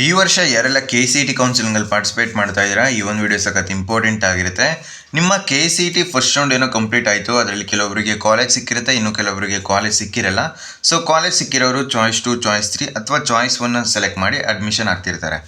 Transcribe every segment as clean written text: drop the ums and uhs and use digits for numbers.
ಈ ವರ್ಷ ಯಾರೆಲ್ಲ KCET ಕೌನ್ಸಿಲಿಂಗಲ್ಲಿ ಪಾರ್ಟಿಸಿಪೇಟ್ ಮಾಡ್ತಾ ಇದ್ದೀರಾ, ಈ ಒಂದು ವಿಡಿಯೋ ಸಖತ್ ಇಂಪಾರ್ಟೆಂಟ್ ಆಗಿರುತ್ತೆ. ನಿಮ್ಮ KCET ಫಸ್ಟ್ ರೌಂಡ್ ಏನೋ ಕಂಪ್ಲೀಟ್ ಆಯಿತು, ಅದರಲ್ಲಿ ಕೆಲವೊಬ್ಬರಿಗೆ ಕಾಲೇಜ್ ಸಿಕ್ಕಿರುತ್ತೆ, ಇನ್ನು ಕೆಲವೊಬ್ಬರಿಗೆ ಕಾಲೇಜ್ ಸಿಕ್ಕಿರಲ್ಲ. ಸೊ ಕಾಲೇಜ್ ಸಿಕ್ಕಿರೋರು ಚಾಯ್ಸ್ 2, ಚಾಯ್ಸ್ 3 ಅಥವಾ ಚಾಯ್ಸ್ 1 ಸೆಲೆಕ್ಟ್ ಮಾಡಿ ಅಡ್ಮಿಷನ್ ಆಗ್ತಿರ್ತಾರೆ.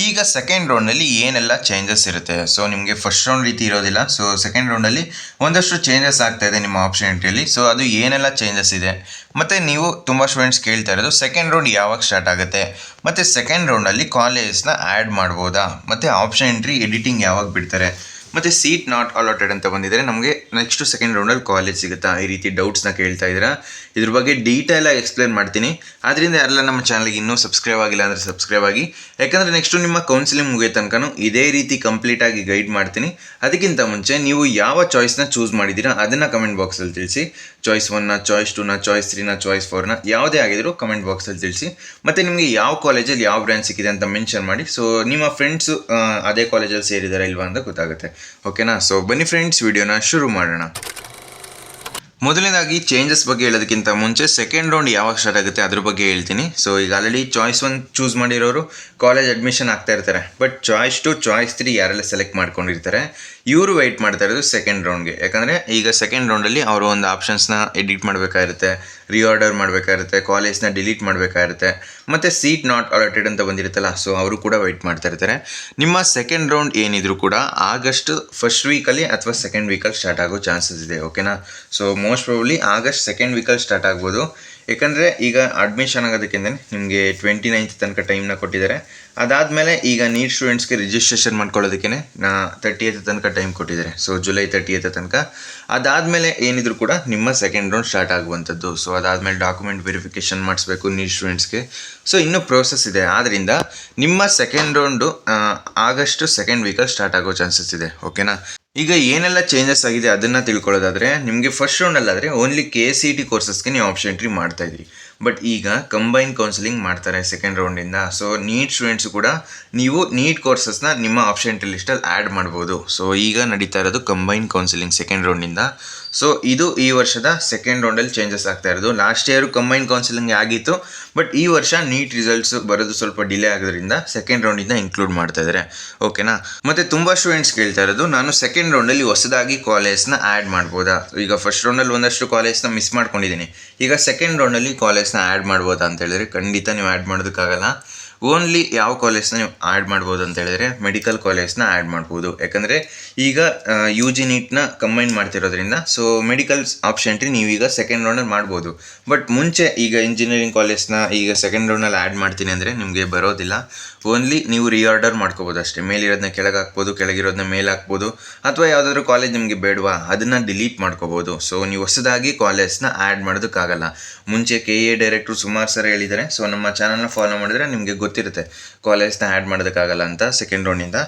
ಈಗ ಸೆಕೆಂಡ್ ರೌಂಡ್ನಲ್ಲಿ ಏನೆಲ್ಲ ಚೇಂಜಸ್ ಇರುತ್ತೆ, ಸೊ ನಿಮಗೆ ಫಸ್ಟ್ ರೌಂಡ್ ರೀತಿ ಇರೋದಿಲ್ಲ. ಸೊ ಸೆಕೆಂಡ್ ರೌಂಡಲ್ಲಿ ಒಂದಷ್ಟು ಚೇಂಜಸ್ ಆಗ್ತಾ ಇದೆ ನಿಮ್ಮ ಆಪ್ಷನ್ ಎಂಟ್ರಿಯಲ್ಲಿ. ಸೊ ಅದು ಏನೆಲ್ಲ ಚೇಂಜಸ್ ಇದೆ, ಮತ್ತು ನೀವು ತುಂಬ ಸ್ಟೂಡೆಂಟ್ಸ್ ಕೇಳ್ತಾ ಇರೋದು ಸೆಕೆಂಡ್ ರೌಂಡ್ ಯಾವಾಗ ಸ್ಟಾರ್ಟ್ ಆಗುತ್ತೆ, ಮತ್ತು ಸೆಕೆಂಡ್ ರೌಂಡಲ್ಲಿ ಕಾಲೇಜ್ನ ಆ್ಯಡ್ ಮಾಡ್ಬೋದಾ, ಮತ್ತು ಆಪ್ಷನ್ ಎಂಟ್ರಿ ಎಡಿಟಿಂಗ್ ಯಾವಾಗ ಬಿಡ್ತಾರೆ, ಮತ್ತು ಸೀಟ್ ನಾಟ್ ಅಲಾಟೆಡ್ ಅಂತ ಬಂದಿದ್ದಾರೆ, ನಮಗೆ ನೆಕ್ಸ್ಟ್ ಸೆಕೆಂಡ್ ರೌಂಡಲ್ಲಿ ಕಾಲೇಜ್ ಸಿಗುತ್ತಾ, ಈ ರೀತಿ ಡೌಟ್ಸ್ನ ಕೇಳ್ತಾ ಇದ್ದೀರಾ. ಇದ್ರ ಬಗ್ಗೆ ಡೀಟೇಲಾಗಿ ಎಕ್ಸ್ಪ್ಲೇನ್ ಮಾಡ್ತೀನಿ. ಆದ್ದರಿಂದ ಯಾರೆಲ್ಲ ನಮ್ಮ ಚಾನಲ್ಗೆ ಇನ್ನೂ ಸಬ್ಸ್ಕ್ರೈಬ್ ಆಗಿಲ್ಲ ಅಂದರೆ ಸಬ್ಸ್ಕ್ರೈಬ್ ಆಗಿ, ಯಾಕಂದರೆ ನೆಕ್ಸ್ಟು ನಿಮ್ಮ ಕೌನ್ಸಿಲಿಂಗ್ ಮುಗಿಯೋ ತನಕ ಇದೇ ರೀತಿ ಕಂಪ್ಲೀಟಾಗಿ ಗೈಡ್ ಮಾಡ್ತೀನಿ. ಅದಕ್ಕಿಂತ ಮುಂಚೆ ನೀವು ಯಾವ ಚಾಯ್ಸ್ನ ಚೂಸ್ ಮಾಡಿದ್ದೀರಾ ಅದನ್ನು ಕಮೆಂಟ್ ಬಾಕ್ಸಲ್ಲಿ ತಿಳಿಸಿ. ಚಾಯ್ಸ್ 1ನ, ಚಾಯ್ಸ್ 2ನ, ಚಾಯ್ಸ್ 3ನ, ಚಾಯ್ಸ್ 4ನ ಯಾವುದೇ ಆಗಿದ್ರು ಕಮೆಂಟ್ ಬಾಕ್ಸಲ್ಲಿ ತಿಳಿಸಿ. ಮತ್ತು ನಿಮಗೆ ಯಾವ ಕಾಲೇಜಲ್ಲಿ ಯಾವ ಬ್ರಾಂಚ್ ಸಿಕ್ಕಿದೆ ಅಂತ ಮೆನ್ಷನ್ ಮಾಡಿ. ಸೊ ನಿಮ್ಮ ಫ್ರೆಂಡ್ಸು ಅದೇ ಕಾಲೇಜಲ್ಲಿ ಸೇರಿದಾರಾ ಇಲ್ವಾ ಅಂತ ಗೊತ್ತಾಗುತ್ತೆ. ಓಕೆನಾ? ಸೊ ಬನ್ನಿ ಫ್ರೆಂಡ್ಸ್, ವಿಡಿಯೋನ ಶುರು ಮಾಡೋಣ. ಮೊದಲನೇದಾಗಿ ಚೇಂಜಸ್ ಬಗ್ಗೆ ಹೇಳೋದಕ್ಕಿಂತ ಮುಂಚೆ ಸೆಕೆಂಡ್ ರೌಂಡ್ ಯಾವಾಗ ಸ್ಟಾರ್ಟ್ ಆಗುತ್ತೆ ಅದ್ರ ಬಗ್ಗೆ ಹೇಳ್ತೀನಿ. ಸೊ ಈಗ ಆಲ್ರೆಡಿ ಚಾಯ್ಸ್ 1 ಚೂಸ್ ಮಾಡಿರೋರು ಕಾಲೇಜ್ ಅಡ್ಮಿಷನ್ ಆಗ್ತಾ ಇರ್ತಾರೆ. ಬಟ್ ಚಾಯ್ಸ್ 2, ಚಾಯ್ಸ್ 3 ಯಾರೆಲ್ಲ ಸೆಲೆಕ್ಟ್ ಮಾಡ್ಕೊಂಡಿರ್ತಾರೆ ಇವರು ವೆಯ್ಟ್ ಮಾಡ್ತಾ ಇರೋದು ಸೆಕೆಂಡ್ ರೌಂಡ್ಗೆ. ಯಾಕಂದರೆ ಈಗ ಸೆಕೆಂಡ್ ರೌಂಡಲ್ಲಿ ಅವರು ಒಂದು ಆಪ್ಷನ್ಸ್ನ ಎಡಿಟ್ ಮಾಡಬೇಕಾಗಿರುತ್ತೆ, ರಿಆರ್ಡರ್ ಮಾಡಬೇಕಾಗಿರುತ್ತೆ, ಕಾಲೇಜ್ನ ಡಿಲೀಟ್ ಮಾಡಬೇಕಾಗಿರುತ್ತೆ, ಮತ್ತು ಸೀಟ್ ನಾಟ್ ಅಲಾಟೆಡ್ ಅಂತ ಬಂದಿರುತ್ತಲ್ಲ, ಸೊ ಅವರು ಕೂಡ ವೆಯ್ಟ್ ಮಾಡ್ತಾ ಇರ್ತಾರೆ. ನಿಮ್ಮ ಸೆಕೆಂಡ್ ರೌಂಡ್ ಏನಿದ್ರು ಕೂಡ ಆಗಸ್ಟ್ ಫಸ್ಟ್ ವೀಕಲ್ಲಿ ಅಥವಾ ಸೆಕೆಂಡ್ ವೀಕಲ್ಲಿ ಸ್ಟಾರ್ಟ್ ಆಗೋ ಚಾನ್ಸಸ್ ಇದೆ. ಓಕೆನಾ? So most probably August second ವೀಕಲ್ಲಿ ಸ್ಟಾರ್ಟ್ ಆಗ್ಬೋದು. ಯಾಕಂದರೆ ಈಗ ಅಡ್ಮಿಷನ್ ಆಗೋದಕ್ಕಿಂತ ನಿಮಗೆ 29th ತನಕ ಟೈಮ್ನ ಕೊಟ್ಟಿದ್ದಾರೆ. ಅದಾದಮೇಲೆ ಈಗ ನೀಟ್ ಸ್ಟೂಡೆಂಟ್ಸ್ಗೆ ರಿಜಿಸ್ಟ್ರೇಷನ್ ಮಾಡ್ಕೊಳ್ಳೋದಕ್ಕೆ 30th ತನಕ ಟೈಮ್ ಕೊಟ್ಟಿದ್ದಾರೆ. ಸೊ ಜುಲೈ 30th ತನಕ. ಅದಾದಮೇಲೆ ಏನಿದ್ರು ಕೂಡ ನಿಮ್ಮ ಸೆಕೆಂಡ್ ರೌಂಡ್ ಸ್ಟಾರ್ಟ್ ಆಗುವಂಥದ್ದು. ಸೊ ಅದಾದಮೇಲೆ ಡಾಕ್ಯುಮೆಂಟ್ ವೆರಿಫಿಕೇಷನ್ ಮಾಡಿಸ್ಬೇಕು ನೀಟ್ ಸ್ಟೂಡೆಂಟ್ಸ್ಗೆ. ಸೊ ಇನ್ನೂ ಪ್ರೋಸೆಸ್ ಇದೆ. ಆದ್ದರಿಂದ ನಿಮ್ಮ ಸೆಕೆಂಡ್ ರೌಂಡು ಆಗಸ್ಟ್ ಸೆಕೆಂಡ್ ವೀಕಲ್ಲಿ ಸ್ಟಾರ್ಟ್ ಆಗೋ ಚಾನ್ಸಸ್ ಇದೆ. ಓಕೆನಾ? ಈಗ ಏನೆಲ್ಲ ಚೇಂಜಸ್ ಆಗಿದೆ ಅದನ್ನು ತಿಳ್ಕೊಳ್ಳೋದಾದರೆ, ನಿಮಗೆ ಫಸ್ಟ್ ರೌಂಡಲ್ಲಾದರೆ ಓನ್ಲಿ KCET ಕೋರ್ಸಸ್ಗೆ ನೀವು ಆಪ್ಷನ್ ಎಂಟ್ರಿ ಮಾಡ್ತಾಯಿದ್ರಿ. ಬಟ್ ಈಗ ಕಂಬೈನ್ ಕೌನ್ಸಿಲಿಂಗ್ ಮಾಡ್ತಾರೆ ಸೆಕೆಂಡ್ ರೌಂಡಿಂದ. ಸೊ ನೀಟ್ ಸ್ಟೂಡೆಂಟ್ಸು ಕೂಡ ನೀವು ನೀಟ್ ಕೋರ್ಸಸ್ನ ನಿಮ್ಮ ಆಪ್ಷನ್ ಎಂಟ್ರಿ ಲಿಸ್ಟಲ್ಲಿ ಆ್ಯಡ್ ಮಾಡ್ಬೋದು. ಸೊ ಈಗ ನಡೀತಾ ಇರೋದು ಕಂಬೈನ್ ಕೌನ್ಸಿಲಿಂಗ್ ಸೆಕೆಂಡ್ ರೌಂಡಿಂದ. ಸೊ ಇದು ಈ ವರ್ಷದ ಸೆಕೆಂಡ್ ರೌಂಡಲ್ಲಿ ಚೇಂಜಸ್ ಆಗ್ತಾ ಇರೋದು. ಲಾಸ್ಟ್ ಇಯರು ಕಂಬೈನ್ ಕೌನ್ಸಿಲಿಂಗ್ ಆಗಿತ್ತು, ಬಟ್ ಈ ವರ್ಷ ನೀಟ್ ರಿಸಲ್ಟ್ಸ್ ಬರೋದು ಸ್ವಲ್ಪ ಡಿಲೇ ಆಗೋದ್ರಿಂದ ಸೆಕೆಂಡ್ ರೌಂಡಿಂದ ಇನ್ಕ್ಲೂಡ್ ಮಾಡ್ತಾ ಇದ್ದಾರೆ. ಓಕೆನಾ? ಮತ್ತು ತುಂಬ ಸ್ಟೂಡೆಂಟ್ಸ್ ಕೇಳ್ತಾ ಇರೋದು, ನಾನು ಸೆಕೆಂಡ್ ರೌಂಡಲ್ಲಿ ಹೊಸದಾಗಿ ಕಾಲೇಜ್ನ ಆ್ಯಡ್ ಮಾಡ್ಬೋದಾ? ಈಗ ಫಸ್ಟ್ ರೌಂಡಲ್ಲಿ ಒಂದಷ್ಟು ಕಾಲೇಜ್ನ ಮಿಸ್ ಮಾಡ್ಕೊಂಡಿದ್ದೀನಿ, ಈಗ ಸೆಕೆಂಡ್ ರೌಂಡಲ್ಲಿ ಕಾಲೇಜ್ನ ಆ್ಯಡ್ ಮಾಡ್ಬೋದಾ ಅಂತ ಹೇಳಿದ್ರೆ ಖಂಡಿತ ನೀವು ಆ್ಯಡ್ ಮಾಡೋದಕ್ಕಾಗಲ್ಲ. ಓನ್ಲಿ ಯಾವ ಕಾಲೇಜ್ನ ನೀವು ಆ್ಯಡ್ ಮಾಡ್ಬೋದು ಅಂತ ಹೇಳಿದ್ರೆ ಮೆಡಿಕಲ್ ಕಾಲೇಜ್ನ ಆ್ಯಡ್ ಮಾಡ್ಬೋದು. ಯಾಕಂದರೆ ಈಗ UG ನೀಟ್ನ ಕಂಬೈನ್ ಮಾಡ್ತಿರೋದ್ರಿಂದ ಸೊ ಮೆಡಿಕಲ್ಸ್ ಆಪ್ಷನ್ ಎಂಟ್ರಿ ನೀವೀಗ ಸೆಕೆಂಡ್ ರೌಂಡಲ್ಲಿ ಮಾಡ್ಬೋದು. ಬಟ್ ಮುಂಚೆ ಈಗ ಇಂಜಿನಿಯರಿಂಗ್ ಕಾಲೇಜ್ನ ಈಗ ಸೆಕೆಂಡ್ ರೌಂಡಲ್ಲಿ ಆ್ಯಡ್ ಮಾಡ್ತೀನಿ ಅಂದರೆ ನಿಮಗೆ ಬರೋದಿಲ್ಲ. ಓನ್ಲಿ ನೀವು ರಿಆರ್ಡರ್ ಮಾಡ್ಕೋಬೋದು ಅಷ್ಟೇ. ಮೇಲಿರೋದನ್ನ ಕೆಳಗೆ ಹಾಕ್ಬೋದು, ಕೆಳಗಿರೋದನ್ನ ಮೇಲೆ ಹಾಕ್ಬೋದು, ಅಥವಾ ಯಾವುದಾದ್ರೂ ಕಾಲೇಜ್ ನಿಮಗೆ ಬೇಡವಾ ಅದನ್ನು ಡಿಲೀಟ್ ಮಾಡ್ಕೋಬೋದು. ಸೊ ನೀವು ಹೊಸದಾಗಿ ಕಾಲೇಜ್ನ ಆ್ಯಡ್ ಮಾಡೋದಕ್ಕಾಗಲ್ಲ. ಮುಂಚೆ KA ಡೈರೆಕ್ಟ್ರು ಸುಮಾರು ಸರಿ ಹೇಳಿದ್ದಾರೆ. ಸೊ ನಮ್ಮ ಚಾನಲ್ನ ಫಾಲೋ ಮಾಡಿದ್ರೆ ನಿಮಗೆ ಗೊತ್ತಿರುತ್ತೆ ಕಾಲೇಜ್ನ ಆ್ಯಡ್ ಮಾಡೋದಕ್ಕಾಗಲ್ಲ ಅಂತ ಸೆಕೆಂಡ್ ರೌಂಡಿಂದ.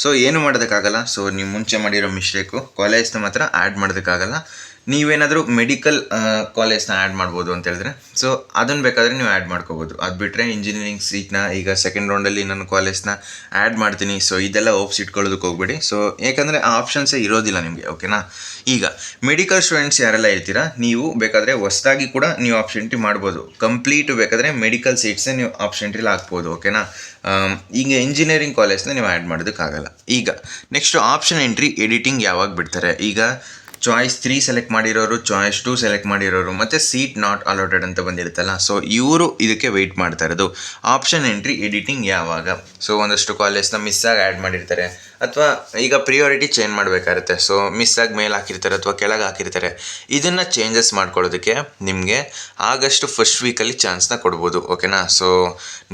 ಸೊ ಏನು ಮಾಡೋದಕ್ಕಾಗಲ್ಲ. ಸೊ ನೀವು ಮುಂಚೆ ಮಾಡಿರೋ ಮಿಸ್ಟೇಕು, ಕಾಲೇಜ್ನ ಮಾತ್ರ ಆ್ಯಡ್ ಮಾಡೋದಕ್ಕಾಗಲ್ಲ. ನೀವೇನಾದರೂ ಮೆಡಿಕಲ್ ಕಾಲೇಜ್ನ ಆ್ಯಡ್ ಮಾಡ್ಬೋದು ಅಂತ ಹೇಳಿದ್ರೆ ಸೊ ಅದನ್ನು ಬೇಕಾದರೆ ನೀವು ಆ್ಯಡ್ ಮಾಡ್ಕೋಬೋದು. ಅದು ಬಿಟ್ಟರೆ ಇಂಜಿನಿಯರಿಂಗ್ ಸೀಟ್ನ ಈಗ ಸೆಕೆಂಡ್ ರೌಂಡಲ್ಲಿ ನಾನು ಕಾಲೇಜ್ನ ಆ್ಯಡ್ ಮಾಡ್ತೀನಿ, ಸೊ ಇದೆಲ್ಲ ಓಪ್ಸ್ ಇಟ್ಕೊಳ್ಳೋದಕ್ಕೆ ಹೋಗ್ಬೇಡಿ. ಸೊ ಯಾಕಂದರೆ ಆ ಆಪ್ಷನ್ಸೇ ಇರೋದಿಲ್ಲ ನಿಮಗೆ. ಓಕೆನಾ? ಈಗ ಮೆಡಿಕಲ್ ಸ್ಟೂಡೆಂಟ್ಸ್ ಯಾರೆಲ್ಲ ಇರ್ತೀರಾ ನೀವು ಬೇಕಾದರೆ ಹೊಸದಾಗಿ ಕೂಡ ನೀವು ಆಪ್ಷನ್ ಎಂಟ್ರಿ ಮಾಡ್ಬೋದು. ಕಂಪ್ಲೀಟು ಬೇಕಾದರೆ ಮೆಡಿಕಲ್ ಸೀಟ್ಸೇ ನೀವು ಆಪ್ಷನ್ ಎಂಟ್ರಿಲಿ ಹಾಕ್ಬೋದು. ಓಕೆನಾ? ಈಗ ಇಂಜಿನಿಯರಿಂಗ್ ಕಾಲೇಜ್ನ ನೀವು ಆ್ಯಡ್ ಮಾಡೋದಕ್ಕಾಗಲ್ಲ. ಈಗ ನೆಕ್ಸ್ಟ್ ಆಪ್ಷನ್ ಎಂಟ್ರಿ ಎಡಿಟಿಂಗ್ ಯಾವಾಗ ಬಿಡ್ತಾರೆ? ಈಗ ಚಾಯ್ಸ್ 3 ಸೆಲೆಕ್ಟ್ ಮಾಡಿರೋರು, ಚಾಯ್ಸ್ 2 ಸೆಲೆಕ್ಟ್ ಮಾಡಿರೋರು, ಮತ್ತು ಸೀಟ್ ನಾಟ್ ಅಲಾಟೆಡ್ ಅಂತ ಬಂದಿರುತ್ತಲ್ಲ, ಸೊ ಇವರು ಇದಕ್ಕೆ ವೆಯ್ಟ್ ಮಾಡ್ತಾ ಇರೋದು ಆಪ್ಷನ್ ಎಂಟ್ರಿ ಎಡಿಟಿಂಗ್ ಯಾವಾಗ. ಸೊ ಒಂದಷ್ಟು ಕಾಲೇಜ್ನ ಮಿಸ್ಸಾಗಿ ಆ್ಯಡ್ ಮಾಡಿರ್ತಾರೆ, ಅಥವಾ ಈಗ ಪ್ರಿಯಾರಿಟಿ ಚೇಂಜ್ ಮಾಡಬೇಕಾಗುತ್ತೆ. ಸೊ ಮಿಸ್ಸಾಗಿ ಮೇಲೆ ಹಾಕಿರ್ತಾರೆ ಅಥವಾ ಕೆಳಗೆ ಹಾಕಿರ್ತಾರೆ. ಇದನ್ನು ಚೇಂಜಸ್ ಮಾಡ್ಕೊಳ್ಳೋದಕ್ಕೆ ನಿಮಗೆ ಆಗಸ್ಟ್ ಫಸ್ಟ್ ವೀಕಲ್ಲಿ ಚಾನ್ಸ್ನ ಕೊಡ್ಬೋದು. ಓಕೆನಾ? ಸೊ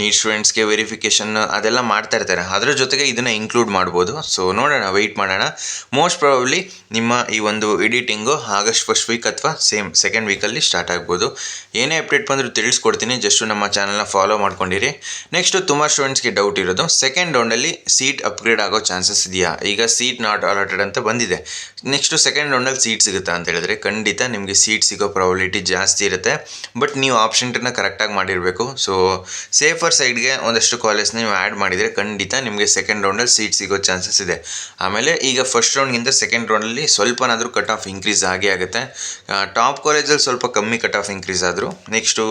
ನೀಟ್ ಸ್ಟೂಡೆಂಟ್ಸ್ಗೆ ವೆರಿಫಿಕೇಷನ್ ಅದೆಲ್ಲ ಮಾಡ್ತಾ ಇರ್ತಾರೆ, ಅದರ ಜೊತೆಗೆ ಇದನ್ನು ಇನ್ಕ್ಲೂಡ್ ಮಾಡ್ಬೋದು. ಸೊ ನೋಡೋಣ, ವೆಯ್ಟ್ ಮಾಡೋಣ. ಮೋಸ್ಟ್ ಪ್ರಾಬಬ್ಲಿ ನಿಮ್ಮ ಈ ಒಂದು ಎಡಿಟಿಂಗು ಆಗಸ್ಟ್ ಫಸ್ಟ್ ವೀಕ್ ಅಥವಾ ಸೇಮ್ ಸೆಕೆಂಡ್ ವೀಕಲ್ಲಿ ಸ್ಟಾರ್ಟ್ ಆಗ್ಬೋದು. ಏನೇ ಅಪ್ಡೇಟ್ ಬಂದರೂ ತಿಳಿಸ್ಕೊಡ್ತೀನಿ, ಜಸ್ಟು ನಮ್ಮ ಚಾನಲ್ನ ಫಾಲೋ ಮಾಡ್ಕೊಂಡಿರಿ. ನೆಕ್ಸ್ಟು ತುಂಬ ಸ್ಟೂಡೆಂಟ್ಸ್ಗೆ ಡೌಟ್ ಇರೋದು, ಸೆಕೆಂಡ್ ರೌಂಡಲ್ಲಿ ಸೀಟ್ ಅಪ್ಗ್ರೇಡ್ ಆಗೋ ಚಾನ್ಸಸ್ ಇದೆಯಾ? ಈಗ ಸೀಟ್ ನಾಟ್ ಅಲಾಟೆಡ್ ಅಂತ ಬಂದಿದೆ, ನೆಕ್ಸ್ಟು ಸೆಕೆಂಡ್ ರೌಂಡಲ್ಲಿ ಸೀಟ್ ಸಿಗುತ್ತಾ ಅಂತ ಹೇಳಿದ್ರೆ ಖಂಡಿತ ನಿಮಗೆ ಸೀಟ್ ಸಿಗೋ ಪ್ರಾಬಬಿಲಿಟಿ ಜಾಸ್ತಿ ಇರುತ್ತೆ. ಬಟ್ ನೀವು ಆಪ್ಷನ್ ಎಂಟ್ರಿನ ಕರೆಕ್ಟಾಗಿ ಮಾಡಿರಬೇಕು. ಸೊ ಸೇಫರ್ ಸೈಡ್ಗೆ ಒಂದಷ್ಟು ಕಾಲೇಜ್ನ ನೀವು ಆ್ಯಡ್ ಮಾಡಿದರೆ ಖಂಡಿತ ನಿಮಗೆ ಸೆಕೆಂಡ್ ರೌಂಡಲ್ಲಿ ಸೀಟ್ ಸಿಗೋ ಚಾನ್ಸಸ್ ಇದೆ. ಆಮೇಲೆ ಈಗ ಫಸ್ಟ್ ರೌಂಡ್ಗಿಂತ ಸೆಕೆಂಡ್ ರೌಂಡಲ್ಲಿ ಸ್ವಲ್ಪನಾದರೂ ಕಟ್ ಕಟ್ ಆಫ್ ಇನ್ಕ್ರೀಸ್ ಆಗೇ ಆಗುತ್ತೆ. ಟಾಪ್ ಕಾಲೇಜಲ್ಲಿ ಸ್ವಲ್ಪ ಕಮ್ಮಿ ಕಟ್ ಆಫ್ ಇನ್ಕ್ರೀಸ್ ಆದರೂ ನೆಕ್ಸ್ಟು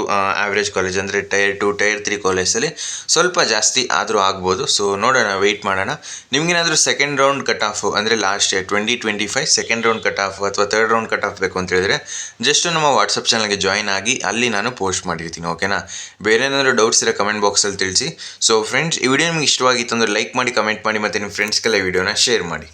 ಆವ್ರೇಜ್ ಕಾಲೇಜ್ ಅಂದರೆ ಟೈರ್ 2 ಟೈರ್ 3 ಕಾಲೇಜಲ್ಲಿ ಸ್ವಲ್ಪ ಜಾಸ್ತಿ ಆದರೂ ಆಗ್ಬೋದು. ಸೊ ನೋಡೋಣ, ವೆಯ್ಟ್ ಮಾಡೋಣ. ನಿಮಗೇನಾದರೂ ಸೆಕೆಂಡ್ ರೌಂಡ್ ಕಟ್ ಆಫು ಅಂದರೆ last year 2025 second round cut off ಅಥವಾ ಥರ್ಡ್ ರೌಂಡ್ ಕಟ್ ಆಫ್ ಬೇಕು ಅಂತ ಹೇಳಿದ್ರೆ ಜಸ್ಟ್ ನಮ್ಮ ವಾಟ್ಸಪ್ ಚಾನಲ್ಗೆ ಜಾಯ್ನ್ ಆಗಿ ಅಲ್ಲಿ ನಾನು ಪೋಸ್ಟ್ ಮಾಡಿರ್ತೀನಿ. ಓಕೆನಾ? ಬೇರೆ ಏನಾದರೂ ಡೌಟ್ಸ್ ಇರೋ ಕಮೆಂಟ್ ಬಾಕ್ಸಲ್ಲಿ ತಿಳಿಸಿ. ಸೊ ಫ್ರೆಂಡ್ಸ್, ಈ ವಿಡಿಯೋ ನಿಮ್ಗೆ ಇಷ್ಟವಾಗಿತ್ತು ಅಂದರೆ ಲೈಕ್ ಮಾಡಿ, ಕಮೆಂಟ್ ಮಾಡಿ ಮತ್ತು ನಿಮ್ಮ ಫ್ರೆಂಡ್ಸ್ಗೆಲ್ಲ ವಿಡಿಯೋನ ಶೇರ್ ಮಾಡಿ.